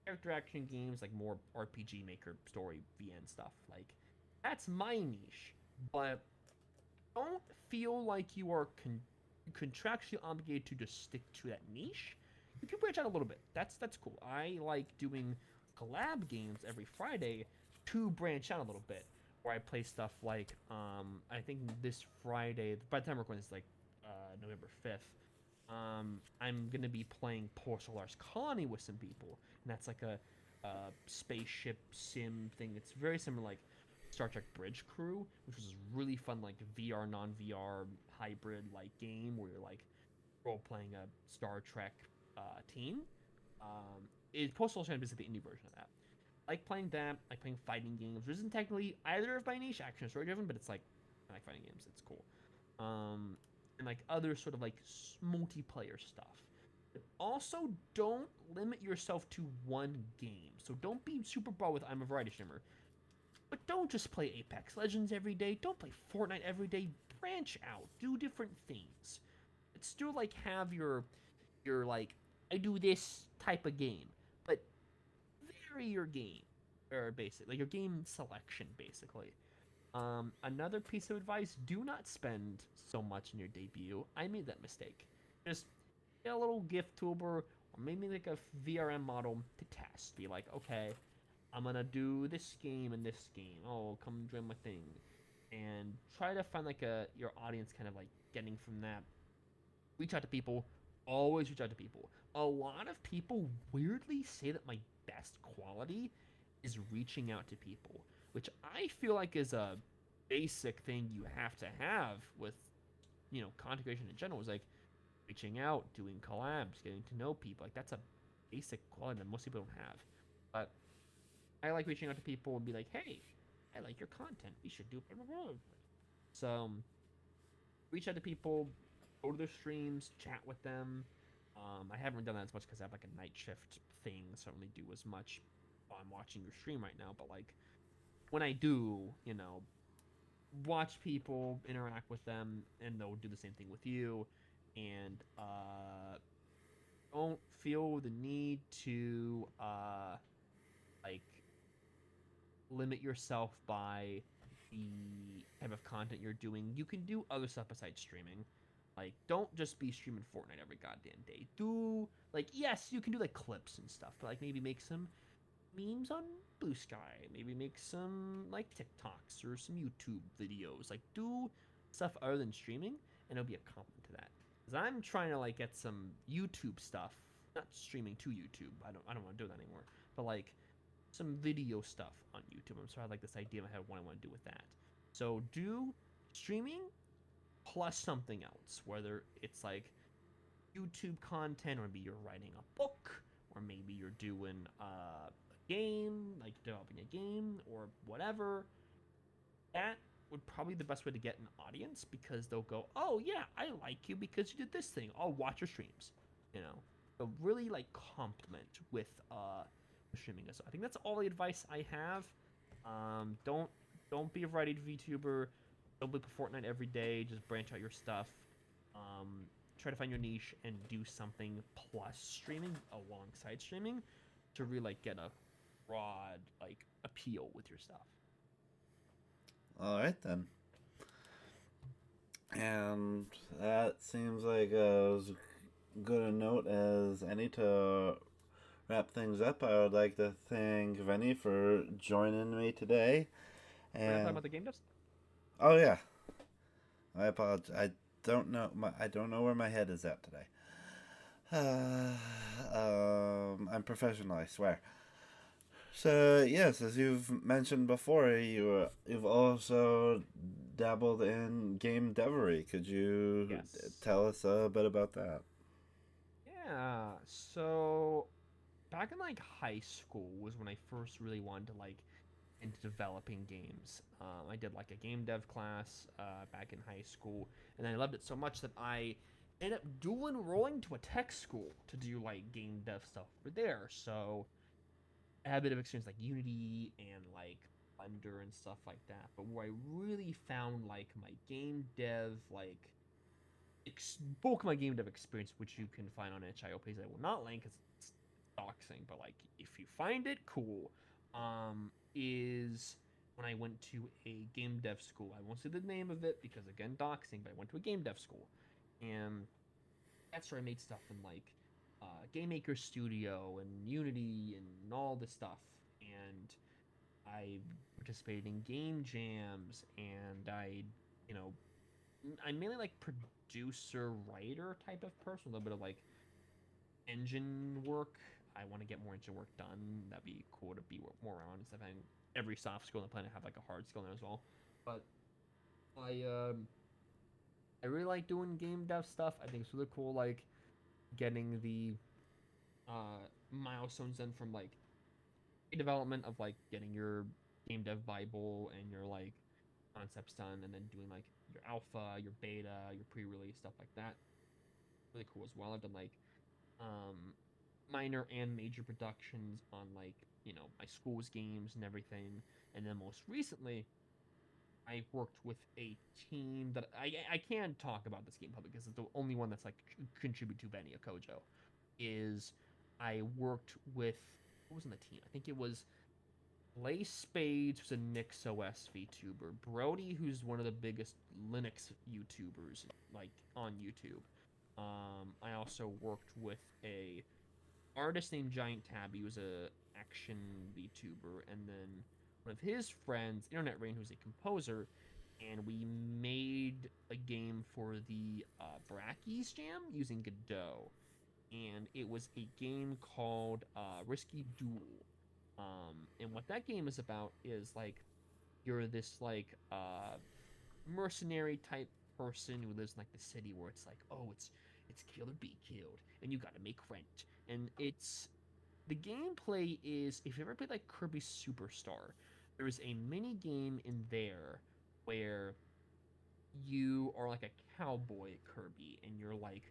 character action games, like more RPG Maker story VN stuff. Like that's my niche, but don't feel like you are contractually obligated to just stick to that niche. You can branch out a little bit. That's cool. I like doing collab games every Friday to branch out a little bit, where I play stuff like I think this Friday, by the time we're recording this, like November 5th. I'm gonna be playing Poor Solar's Colony with some people, and that's like a spaceship sim thing. It's very similar, like Star Trek Bridge Crew, which was really fun, like VR non-VR hybrid like game where you're like role playing a Star Trek team. Postal Ocean is like the indie version of that. I like playing that. I like playing fighting games, which isn't technically either of my niche, action or story driven, but it's like I like fighting games. It's cool. And like other sort of like multiplayer stuff. But also, don't limit yourself to one game. So don't be super broad with I'm a variety streamer. But don't just play Apex Legends every day. Don't play Fortnite every day. Branch out. Do different things. Still like have your like I do this type of game, but vary your game or basically like your game selection basically. Another piece of advice: do not spend so much in your debut. I made that mistake. Just get a little gift tuber or maybe like a VRM model to test. Be like, okay, I'm gonna do this game and this game. Oh, come join my thing, and try to find like a your audience kind of like getting from that. Reach out to people. Always reach out to people. A lot of people weirdly say that my best quality is reaching out to people, which I feel like is a basic thing you have to have with content creation in general. Is like reaching out, doing collabs, getting to know people. Like that's a basic quality that most people don't have. But I like reaching out to people and be like, hey, I like your content. We should do blah, blah, blah. So reach out to people, go to their streams, chat with them. I haven't done that as much because I have like a night shift thing, so I don't really do as much while I'm watching your stream right now. But like when I do, watch people, interact with them, and they'll do the same thing with you. And don't feel the need to like limit yourself by the type of content you're doing. You can do other stuff besides streaming. Like, don't just be streaming Fortnite every goddamn day. Do like, yes, you can do like clips and stuff, but like maybe make some memes on Blue Sky. Maybe make some like TikToks or some YouTube videos. Like, do stuff other than streaming, and it'll be a compliment to that. Because I'm trying to like get some YouTube stuff, not streaming to YouTube. I don't want to do that anymore. But like some video stuff on YouTube. So I have like this idea in my head of what I want to do with that. So do streaming plus something else, whether it's like YouTube content, or maybe you're writing a book, or maybe you're doing a game, like developing a game, or whatever. That would probably be the best way to get an audience because they'll go, oh yeah, I like you because you did this thing. I'll watch your streams. You know, they'll really like compliment with streaming. So I think that's all the advice I have. Don't be a variety VTuber. Don't play Fortnite every day. Just branch out your stuff. Try to find your niche and do something plus streaming alongside streaming to really like get a broad like appeal with your stuff. All right then. And that seems like as good a note as any to wrap things up. I would like to thank Veni for joining me today. We're gonna talk And about the game devs. oh yeah, I apologize. I don't know where my head is at today. I'm professional, I swear. So yes, as you've mentioned before, you've also dabbled in game devery. Could you Yes. tell us a bit about that? Yeah. So back in like high school was when I first really wanted to like into developing games. I did like a game dev class back in high school, and I loved it so much that I ended up dual enrolling to a tech school to do like game dev stuff over there. So I had a bit of experience like Unity and like Blender and stuff like that. But where I really found like my game dev like bulk of my game dev experience, which you can find on itch.io page I will not link because it's doxing, but like if you find it, cool. Is when I went to a game dev school. I won't say the name of it because again doxing, but I went to a game dev school, and that's where I made stuff in like Game Maker Studio and Unity and all this stuff, and I participated in game jams, and you know, I'm mainly like producer writer type of person, a little bit of like engine work. I want to get more engine work done. That'd be cool to be more around instead of having every soft skill on the planet have like a hard skill in there as well. But I I really like doing game dev stuff. I think it's really cool, like getting the milestones then from like development of like getting your game dev bible and your like concepts done, and then doing like your alpha, your beta, your pre-release stuff like that. Really cool as well. I've done like um minor and major productions on like my school's games and everything. And then most recently, I worked with a team that I can talk about this game public because it's the only one that's like contribute to Veni Okojo. Is I worked with what was on the team? I think it was Lay Spades, who's a NixOS VTuber, Brody, who's one of the biggest Linux YouTubers like on YouTube. I also worked with a artist named Giant Tabby, who's a action VTuber, and then one of his friends, Internet Rain, who's a composer, and we made a game for the Brackies Jam using Godot, and it was a game called Risky Duel. And what that game is about is like you're this like mercenary type person who lives in like the city where it's like, oh, it's kill or be killed, and you got to make rent, and it's the gameplay is if you ever played like Kirby Superstar, there is a mini game in there where you are like a cowboy at Kirby and you're like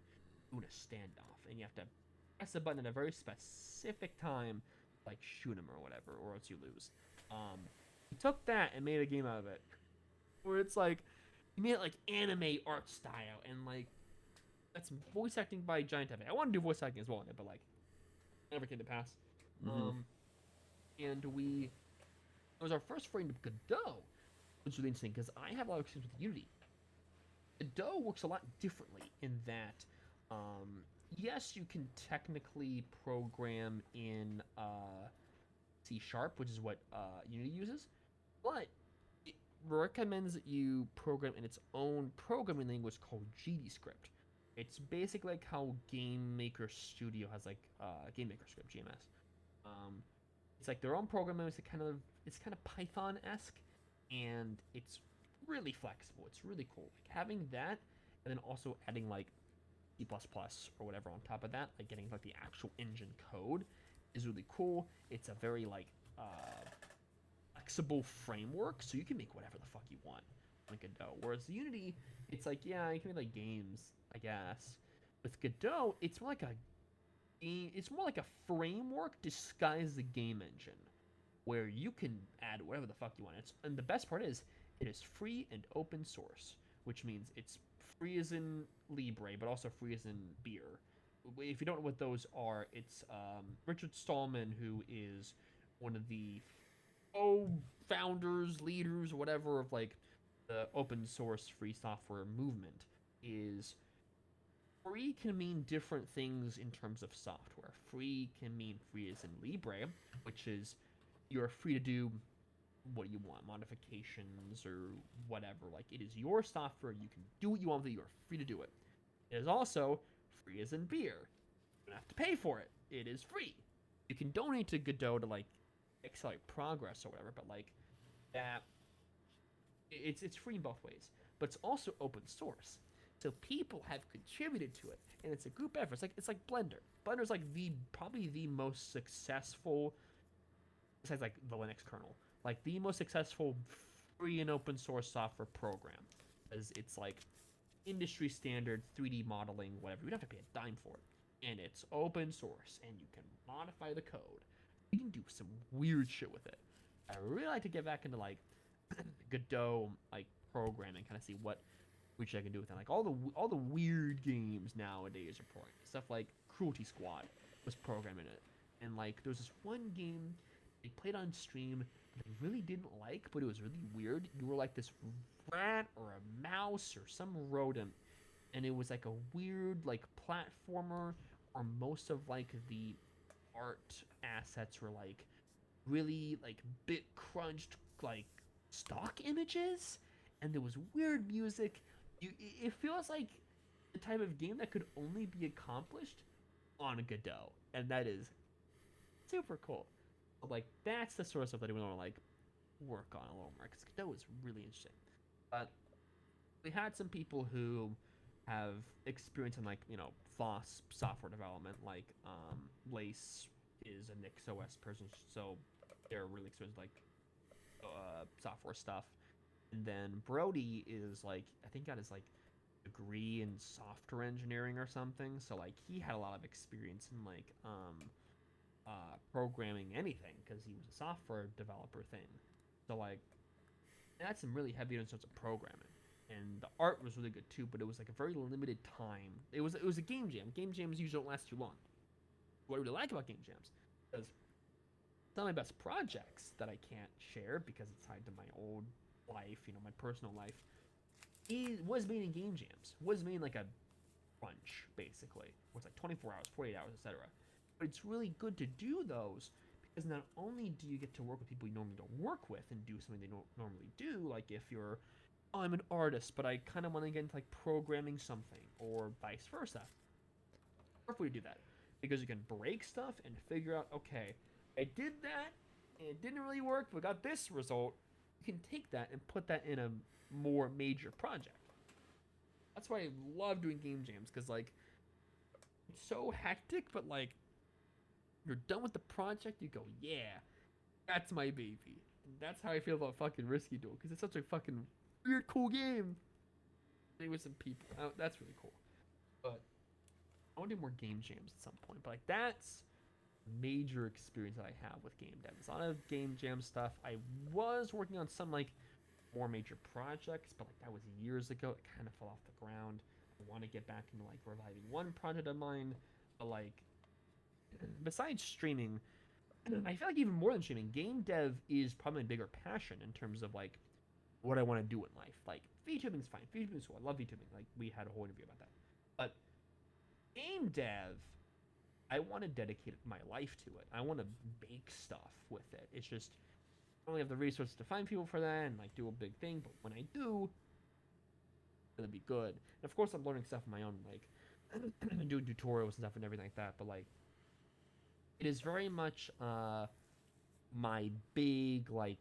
doing a standoff and you have to press a button at a very specific time, like shoot him or whatever, or else you lose. We took that and made a game out of it where it's like you made it like anime art style and like that's voice acting by Giant Epic. I want to do voice acting as well in it, but like never came to pass. Mm-hmm. And it was our first frame of Godot, which was really interesting because I have a lot of experience with Unity. Godot works a lot differently in that, yes, you can technically program in C Sharp, which is what Unity uses, but it recommends that you program in its own programming language called GDScript. It's basically like how Game Maker Studio has like Game Maker Script (GMS). Um, it's like their own programming. It's kind of Python esque, and it's really flexible. It's really cool. Like having that, and then also adding like C++ or whatever on top of that, like getting like the actual engine code, is really cool. It's a very like flexible framework, so you can make whatever the fuck you want like Godot. Whereas Unity, it's like yeah, you can make like games, I guess. With Godot, it's more like a game. It's more like a framework disguised as a game engine, where you can add whatever the fuck you want. And the best part is, it is free and open source, which means it's free as in Libre, but also free as in beer. If you don't know what those are, it's Richard Stallman, who is one of the founders, leaders, whatever of like the open source free software movement. Is free can mean different things in terms of software. Free can mean free as in Libre, which is you're free to do what you want, modifications or whatever. Like it is your software, you can do what you want with it, you are free to do it. It is also free as in beer. You don't have to pay for it. It is free. You can donate to Godot to like accelerate progress or whatever, but like that it's free in both ways. But it's also open source. So people have contributed to it, and it's a group effort. It's like Blender. Blender's like probably the most successful, besides like the Linux kernel, like the most successful free and open source software program, as it's like industry standard 3D modeling, whatever. You don't have to pay a dime for it, and it's open source, and you can modify the code. You can do some weird shit with it. I really like to get back into like Godot like programming, kind of see what which I can do with it. Like all the weird games nowadays are programmed. Stuff like Cruelty Squad was programming it, and like there was this one game they played on stream that I really didn't like, but it was really weird. You were like this rat or a mouse or some rodent, and it was like a weird like platformer, or most of like the art assets were like really like bit crunched like stock images, and there was weird music. It feels like the type of game that could only be accomplished on Godot, and that is super cool. But like that's the sort of stuff that I want to like work on a little more, because Godot is really interesting. But we had some people who have experience in like FOSS software development, like Lace is a NixOS person, so they're really experienced like software stuff. And then Brody is like I think got his like degree in software engineering or something. So like he had a lot of experience in like programming anything because he was a software developer thing. So like it had some really heavy influence of programming. And the art was really good too, but it was like a very limited time. It was a game jam. Game jams usually don't last too long. What I really like about game jams is some of my best projects that I can't share because it's tied to my old life, my personal life, was made in game jams. Was made in like a crunch, basically. Where it's like 24 hours, 48 hours, etc. But it's really good to do those because not only do you get to work with people you normally don't work with and do something they don't normally do, like if you're, oh, I'm an artist, but I kind of want to get into like programming something, or vice versa. Perfect way to do that because you can break stuff and figure out, okay, I did that and it didn't really work, but got this result. You can take that and put that in a more major project. That's why I love doing game jams because like it's so hectic, but like you're done with the project, you go, yeah, that's my baby. And that's how I feel about fucking Risky Duel because it's such a fucking weird, cool game. Play with some people. That's really cool. But I want to do more game jams at some point. But like that's major experience that I have with game devs. A lot of game jam stuff. I was working on some like more major projects, but like that was years ago. It kind of fell off the ground. I want to get back into like reviving one project of mine, but like besides streaming, I feel like even more than streaming, game dev is probably a bigger passion in terms of like what I want to do in life. Like Vtubing's fine. Vtubing's cool. I love Vtubing. Like we had a whole interview about that. But game dev, I want to dedicate my life to it. I want to make stuff with it. It's just I don't have the resources to find people for that and like do a big thing. But when I do, it's gonna be good. And of course, I'm learning stuff on my own. Like I'm doing tutorials and stuff and everything like that. But like it is very much my big like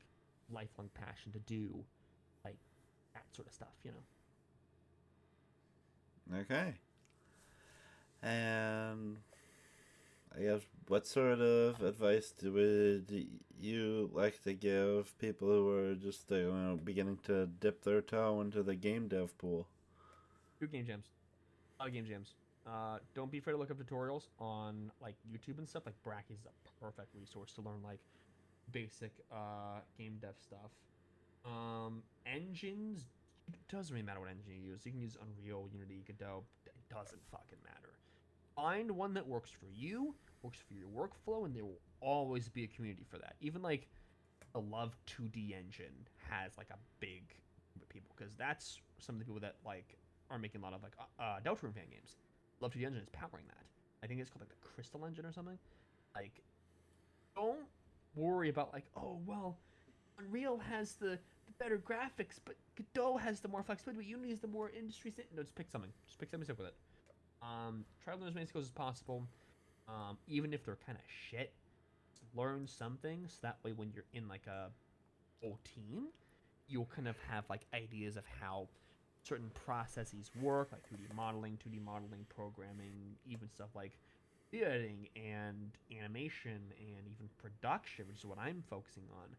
lifelong passion to do like that sort of stuff. Okay. And I guess what sort of advice would you like to give people who are just beginning to dip their toe into the game dev pool? Do game jams. A lot of game jams. Don't be afraid to look up tutorials on like YouTube and stuff. Like Bracky is a perfect resource to learn like basic game dev stuff. Engines, it doesn't really matter what engine you use. You can use Unreal, Unity, Godot. It doesn't fucking matter. Find one that works for you, works for your workflow, and there will always be a community for that. Even like the Love 2D engine has like a big group of people because that's some of the people that like are making a lot of like Deltarune fan games. Love 2D engine is powering that. I think it's called like the Crystal engine or something. Like, don't worry about like, oh well, Unreal has the better graphics, but Godot has the more flexibility, but Unity is the more industry. No, just pick something. Just pick something, stick with it. Try to learn as many skills as possible. Even if they're kind of shit, learn something so that way when you're in like a whole team, you'll kind of have like ideas of how certain processes work, like 2D modeling, programming, even stuff like editing and animation and even production, which is what I'm focusing on.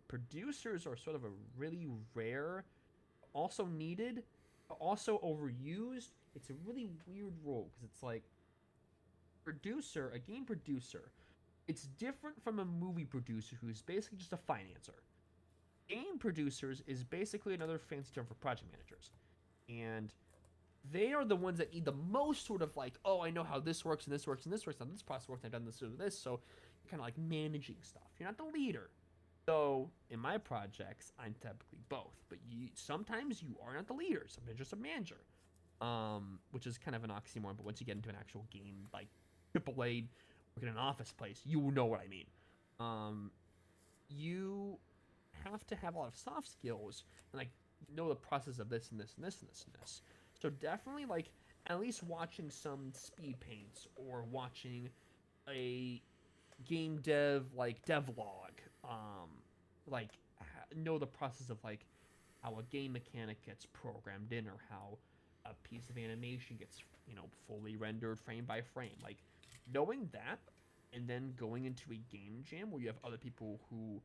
Producers are sort of a really rare, also needed, but also overused. It's a really weird role because it's like a game producer. It's different from a movie producer who's basically just a financer. Game producers is basically another fancy term for project managers. And they are the ones that need the most sort of like, oh, I know how this works and this works and this works and this process works and I've done this and this. So you're kind of like managing stuff. You're not the leader. So in my projects, I'm typically both. But sometimes you are not the leader. Sometimes you're just a manager, which is kind of an oxymoron. But once you get into an actual game like AAA, work in an office place, you know what I mean. You have to have a lot of soft skills and like know the process of this and this and this and this and this. So definitely like at least watching some speed paints or watching a game dev like devlog, like know the process of like how a game mechanic gets programmed in or how a piece of animation gets fully rendered frame by frame. Like knowing that and then going into a game jam where you have other people who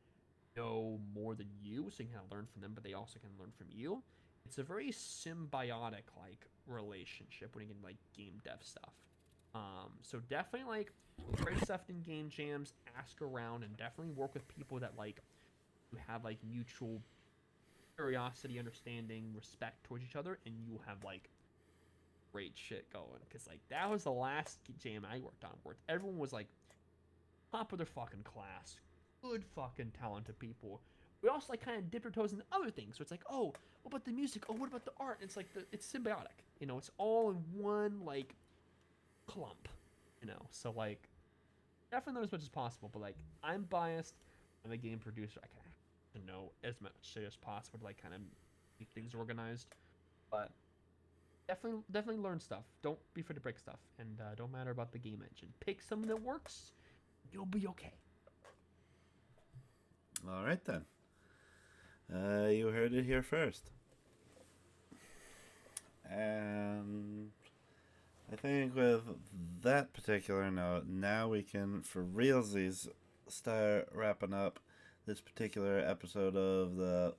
know more than you, so you can kind of learn from them, but they also can learn from you, it's a very symbiotic like relationship when you get like game dev stuff. So definitely like try stuff in game jams, ask around, and definitely work with people that like you have like mutual curiosity, understanding, respect towards each other, and you have like great shit going. Cause like that was the last jam I worked on where everyone was like top of their fucking class, good fucking talented people. We also like kind of dip our toes into other things. So it's like, oh, what about the music? Oh, what about the art? And it's like it's symbiotic. It's all in one like clump. So like definitely learn as much as possible. But like I'm biased. I'm a game producer. I kind of know as much as possible to like kind of keep things organized. But definitely learn stuff. Don't be afraid to break stuff, and don't matter about the game engine. Pick something that works. You'll be okay. All right then. You heard it here first. And I think with that particular note, now we can, for realsies, start wrapping up this particular episode of the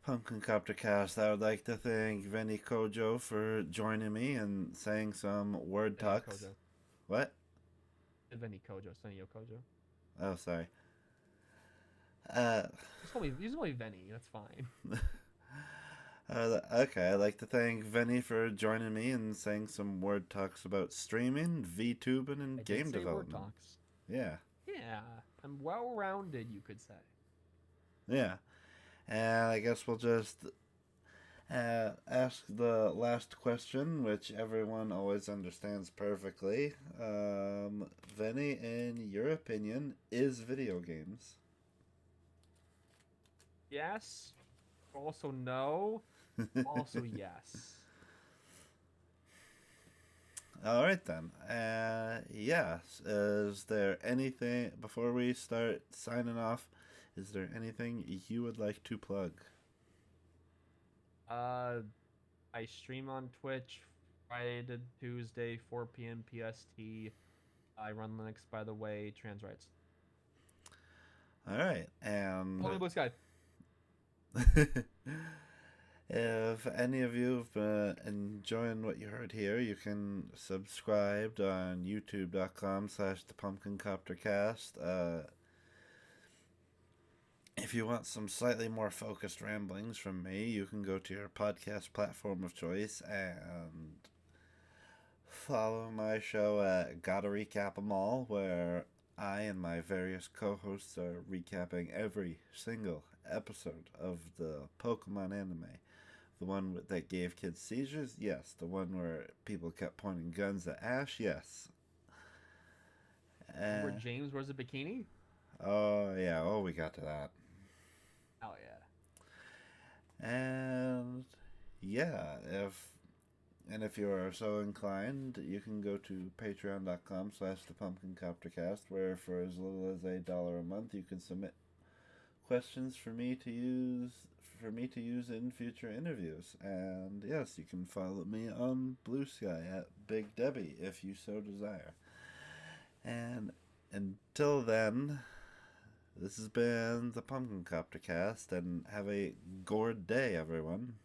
Pumpkin Copter Cast. I would like to thank Veni Kojo for joining me and saying some word Veni talks. Okojo. What? Veni Kojo. Veni Okojo. Oh, sorry. Uh, Just call me Veni. That's fine. okay, I'd like to thank Veni for joining me and saying some word talks about streaming, VTubing, and I game did say word development. talks. Yeah. Yeah, I'm well-rounded, you could say. Yeah. And I guess we'll just ask the last question, which everyone always understands perfectly. Vinny, in your opinion, is video games? Yes. Also no. Also yes. All right then. Yes. Is there anything before we start signing off? Is there anything you would like to plug? I stream on Twitch Friday to Tuesday, 4 p.m. PST. I run Linux, by the way. Trans rights. All right, and Only Blue Sky. if any of you have been enjoying what you heard here, you can subscribe on youtube.com/thepumpkincoptercast. If you want some slightly more focused ramblings from me, you can go to your podcast platform of choice and follow my show at Gotta Recap 'Em All, where I and my various co-hosts are recapping every single episode of the Pokemon anime. The one that gave kids seizures? Yes. The one where people kept pointing guns at Ash? Yes. Where James wears a bikini? Oh, yeah. Oh, we got to that. Oh, yeah. And, yeah, if you are so inclined, you can go to patreon.com/thepumpkincoptercast, where for as little as $1 a month, you can submit questions for me to use in future interviews. And yes, you can follow me on Blue Sky at Big Debbie if you so desire. And until then, this has been the Pumpkin Copter Cast, and have a gourd day, everyone.